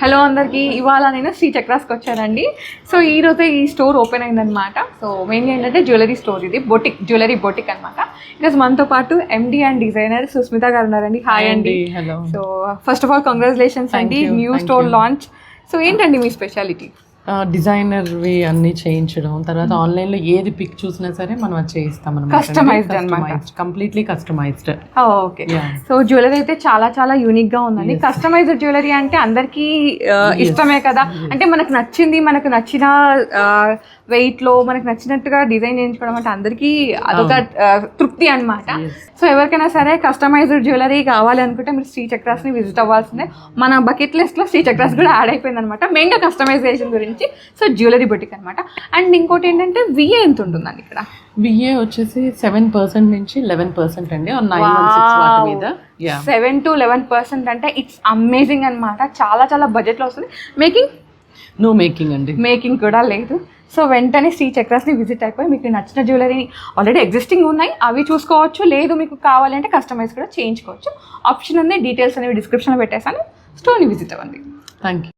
Hello అందరికీ, ఇవాళ నేను శ్రీ చక్రాస్కి వచ్చానండి. సో ఈరోజే ఈ స్టోర్ ఓపెన్ అయిందనమాట. సో మెయిన్గా ఏంటంటే జ్యువెలరీ స్టోర్, ఇది బొటిక్, జ్యువెలరీ బొటిక్ అనమాట. ఈరోజు మనతో పాటు ఎండి అండ్ డిజైనర్ సుస్మిత గారు ఉన్నారండి. హాయ్ అండి. Hello. So first of all congratulations అండి, న్యూ స్టోర్ లాంచ్. సో ఏంటండి మీ స్పెషాలిటీ? డిజైనర్వి అన్ని చేయించడం, తర్వాత ఆన్లైన్ లో ఏది పిక్ చూసినా సరే మనం అది చేయిస్తాం అనమాట. కస్టమైజ్డ్ అన్నమాట, completely customized. Okay. So jewellery అయితే చాలా చాలా యూనిక్ గా ఉందండి. కస్టమైజ్డ్ జ్యువెలరీ అంటే అందరికీ ఇష్టమే కదా. అంటే మనకు నచ్చింది, మనకు నచ్చిన వెయిట్ లో మనకు నచ్చినట్టుగా డిజైన్ చేయించుకోవడం అంటే అందరికీ అదొక తృప్తి అనమాట. సో ఎవరికైనా సరే కస్టమైజ్డ్ జ్యువెలరీ కావాలి అనుకుంటే మీరు శ్రీ చక్రాస్ ని విజిట్ అవ్వాల్సిందే. మన బకెట్ లిస్ట్ లో శ్రీ చక్రాస్ కూడా యాడ్ అయిపోయింది అనమాట, మెయిన్గా కస్టమైజేషన్ గురించి. సో జ్యువెలరీ బొటిక్ అనమాట. అండ్ ఇంకోటి ఏంటంటే విఏ ఎంత ఉంటుందండి ఇక్కడ? విఏ వచ్చేసి 7% నుంచి 11% అండి. 916 వాటి మీద 7 to 11% అంటే ఇట్స్ అమేజింగ్ అనమాట. చాలా చాలా బడ్జెట్లో వస్తుంది. మేకింగ్? నో మేకింగ్ అండి, మేకింగ్ కూడా లేదు. సో వెంటనే శ్రీ చక్రాస్ని విజిట్ అయిపోయి మీకు నచ్చిన జ్యువెలరీని ఆల్రెడీ ఎగ్జిస్టింగ్ ఉన్నాయి అవి చూసుకోవచ్చు, లేదు మీకు కావాలంటే కస్టమైజ్ కూడా చేయించుకోవచ్చు. ఆప్షన్ ఉంది. డీటెయిల్స్ అనేవి డిస్క్రిప్షన్లో పెట్టేసాను. స్టోర్ని విజిట్ అవ్వండి. Thank you.